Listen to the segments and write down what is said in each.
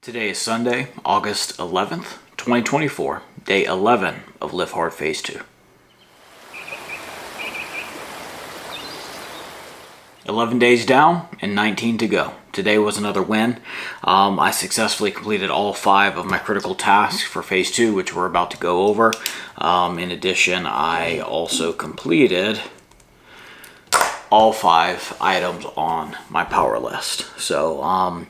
Today is Sunday, August 11th, 2024, day 11 of LiveHard Phase 2. 11 days down and 19 to go. Today was another win. I successfully completed all 5 of my critical tasks for Phase 2, which we're about to go over. In addition, I also completed all 5 items on my power list. So,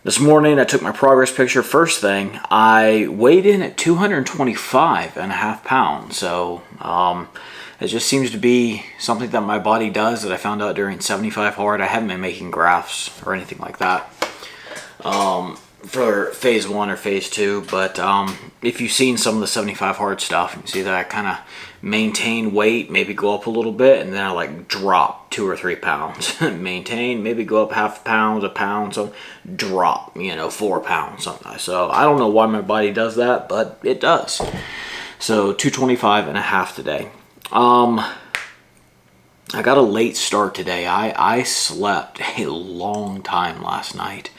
this morning I took my progress picture. First thing, I weighed in at 225.5 pounds. So it just seems to be something that my body does that I found out during 75 hard. I haven't been making graphs or anything like that for Phase 1 or Phase 2. But if you've seen some of the 75 hard stuff, you can see that I kind of maintain weight, maybe go up a little bit, and then I like drop 2 or 3 pounds. Maintain, maybe go up half a pound, so drop, 4 pounds, something. So I don't know why my body does that, but it does. So 225.5 today. I got a late start today. I slept a long time last night.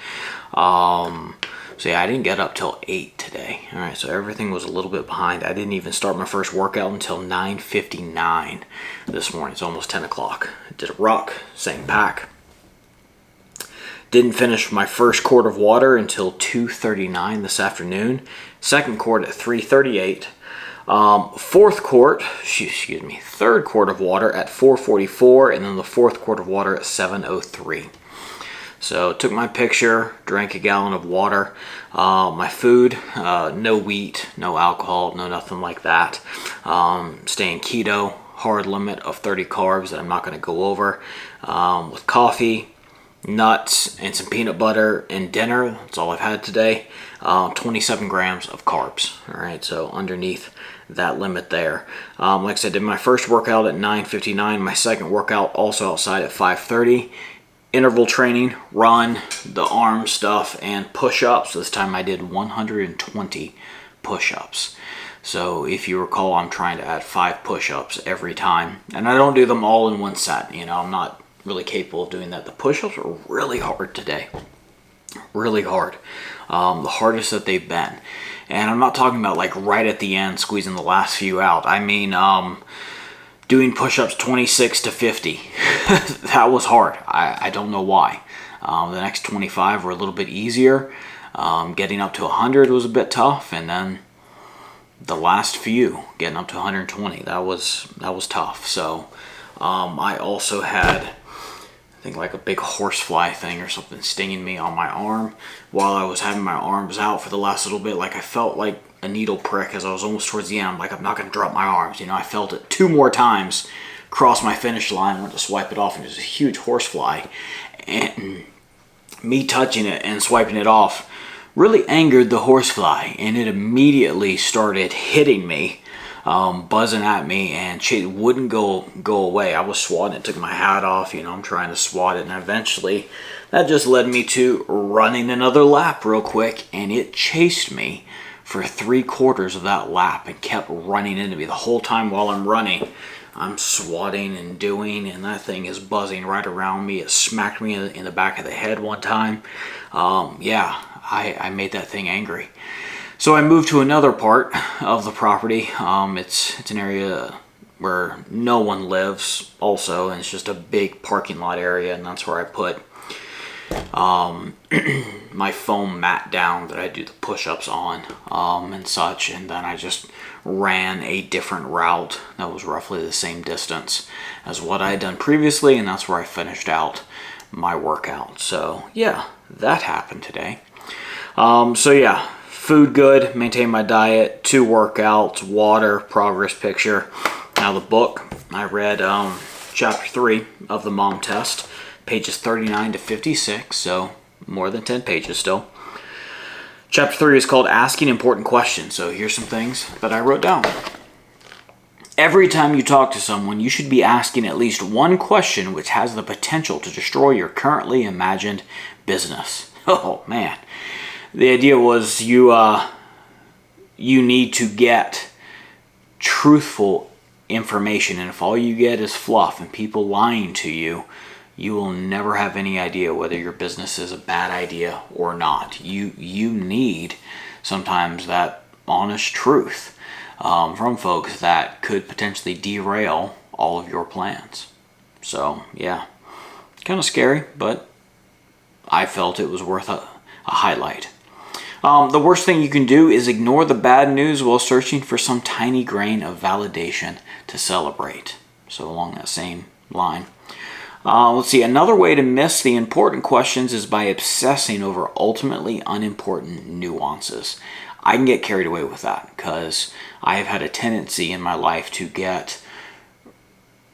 So yeah, I didn't get up till 8 today. All right, so everything was a little bit behind. I didn't even start my first workout until 9:59 this morning. It's almost 10 o'clock. Did a ruck, same pack. Didn't finish my first quart of water until 2:39 this afternoon. Second quart at 3:38. Third quart of water at 4:44, and then the fourth quart of water at 7:03. So took my picture, drank a gallon of water. My food, no wheat, no alcohol, no nothing like that. Staying keto, hard limit of 30 carbs that I'm not going to go over. With coffee, nuts, and some peanut butter and dinner. That's all I've had today. 27 grams of carbs. All right, so underneath that limit there. Like I said, did my first workout at 9:59. My second workout also outside at 5:30. Interval training, run, the arm stuff, and push-ups. This time I did 120 push-ups. So if you recall, I'm trying to add 5 push-ups every time. And I don't do them all in one set. I'm not really capable of doing that. The push-ups were really hard today. Really hard. The hardest that they've been. And I'm not talking about like right at the end, squeezing the last few out. I mean, doing push-ups 26 to 50. That was hard. I don't know why. The next 25 were a little bit easier. Getting up to 100 was a bit tough, and then the last few, getting up to 120, that was tough. So I also had, I think, like a big horsefly thing or something stinging me on my arm while I was having my arms out for the last little bit. Like I felt like a needle prick as I was almost towards the end. I'm like, I'm not going to drop my arms. I felt it 2 more times, cross my finish line, went to swipe it off, and it was a huge horsefly. And me touching it and swiping it off really angered the horsefly, and it immediately started hitting me, buzzing at me, and it wouldn't go away. I was swatting it, took my hat off, I'm trying to swat it, and eventually that just led me to running another lap real quick, and it chased me for 3/4 of that lap and kept running into me. The whole time while I'm running, I'm swatting and doing, and that thing is buzzing right around me. It smacked me in the back of the head one time. Yeah, I made that thing angry. So I moved to another part of the property. It's an area where no one lives also, and it's just a big parking lot area, and that's where I put my foam mat down that I do the push-ups on, and such, and then I just ran a different route that was roughly the same distance as what I had done previously, and that's where I finished out my workout. So yeah, that happened today. So yeah, food good, maintain my diet, 2 workouts, water, progress picture. Now the book, I read chapter 3 of the mom test, pages 39 to 56, so more than 10 pages still. Chapter 3 is called Asking Important Questions. So here's some things that I wrote down. Every time you talk to someone, you should be asking at least one question which has the potential to destroy your currently imagined business. Oh man. The idea was you need to get truthful information, and if all you get is fluff and people lying to you, you will never have any idea whether your business is a bad idea or not. You need sometimes that honest truth from folks that could potentially derail all of your plans. So yeah, kind of scary, but I felt it was worth a highlight. The worst thing you can do is ignore the bad news while searching for some tiny grain of validation to celebrate. So along that same line. Let's see, another way to miss the important questions is by obsessing over ultimately unimportant nuances. I can get carried away with that because I have had a tendency in my life to get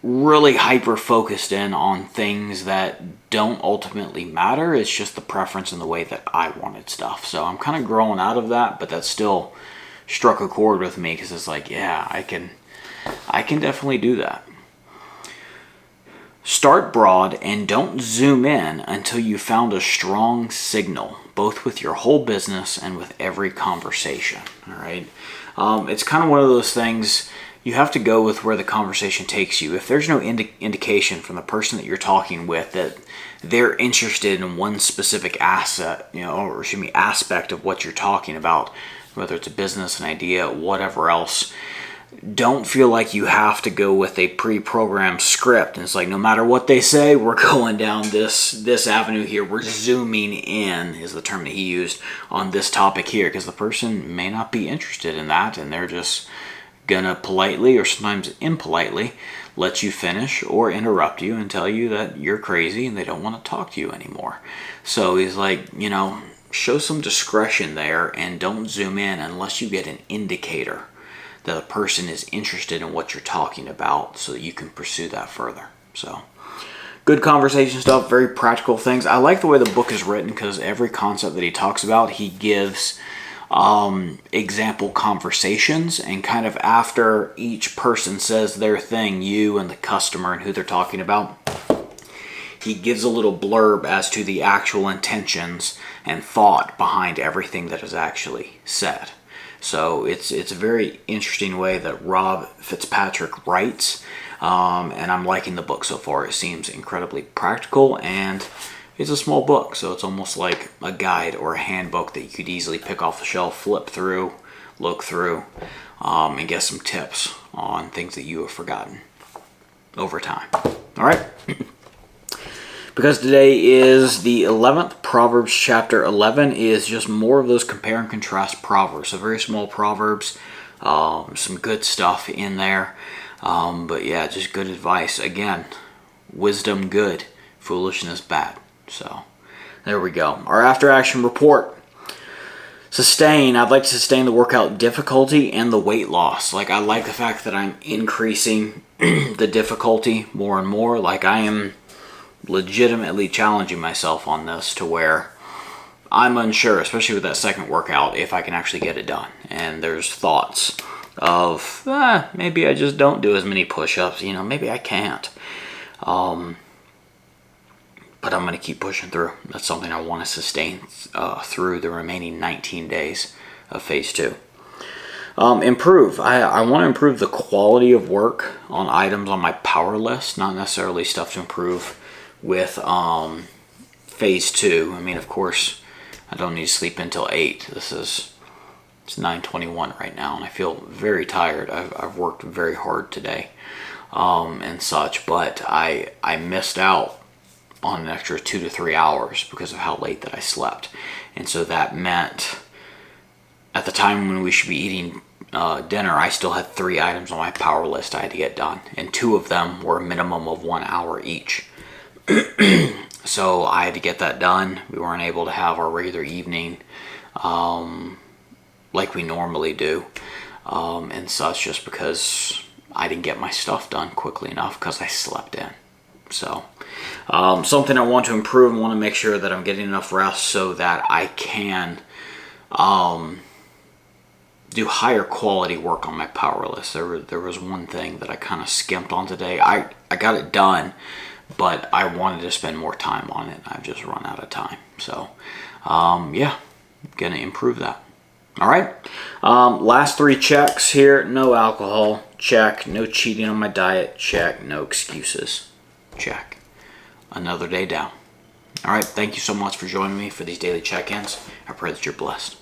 really hyper-focused in on things that don't ultimately matter. It's just the preference and the way that I wanted stuff. So I'm kind of growing out of that, but that still struck a chord with me because it's like, yeah, I can definitely do that. Start broad and don't zoom in until you found a strong signal, both with your whole business and with every conversation. All right. It's kind of one of those things, you have to go with where the conversation takes you. If there's no indication from the person that you're talking with that they're interested in one specific aspect of what you're talking about, whether it's a business, an idea, whatever else, don't feel like you have to go with a pre-programmed script. And it's like, no matter what they say, we're going down this avenue here. We're zooming in, is the term that he used, on this topic here, because the person may not be interested in that, and they're just gonna politely or sometimes impolitely let you finish or interrupt you and tell you that you're crazy and they don't want to talk to you anymore. So he's like, show some discretion there and don't zoom in unless you get an indicator that a person is interested in what you're talking about so that you can pursue that further. So good conversation stuff, very practical things. I like the way the book is written because every concept that he talks about, he gives example conversations, and kind of after each person says their thing, you and the customer and who they're talking about, he gives a little blurb as to the actual intentions and thought behind everything that is actually said. So it's a very interesting way that Rob Fitzpatrick writes, and I'm liking the book so far. It seems incredibly practical, and it's a small book, so it's almost like a guide or a handbook that you could easily pick off the shelf, flip through, look through, and get some tips on things that you have forgotten over time. All right? Because today is the 11th, Proverbs chapter 11 is just more of those compare and contrast proverbs. So very small proverbs, some good stuff in there. But yeah, just good advice. Again, wisdom good, foolishness bad. So there we go. Our after action report. Sustain. I'd like to sustain the workout difficulty and the weight loss. Like, I like the fact that I'm increasing the difficulty more and more. Like, I am legitimately challenging myself on this to where I'm unsure, especially with that second workout, if I can actually get it done. And there's thoughts of, maybe I just don't do as many push-ups. Maybe I can't. But I'm going to keep pushing through. That's something I want to sustain through the remaining 19 days of phase 2. Improve. I want to improve the quality of work on items on my power list, not necessarily stuff to improve with phase 2. I mean, of course, I don't need to sleep until 8. It's 9:21 right now, and I feel very tired. I've worked very hard today and such, but I missed out on an extra 2 to 3 hours because of how late that I slept. And so that meant at the time when we should be eating dinner, I still had 3 items on my power list I had to get done, and 2 of them were a minimum of 1 hour each. So I had to get that done. We weren't able to have our regular evening like we normally do and such, just because I didn't get my stuff done quickly enough because I slept in. So something I want to improve. I want to make sure that I'm getting enough rest so that I can do higher quality work on my power list. There was one thing that I kind of skimped on today. I got it done, but I wanted to spend more time on it, and I've just run out of time. So yeah, gonna improve that. All right, last 3 checks here. No alcohol, check. No cheating on my diet, check. No excuses, check. another day down. All right, thank you so much for joining me for these daily check-ins. I pray that you're blessed.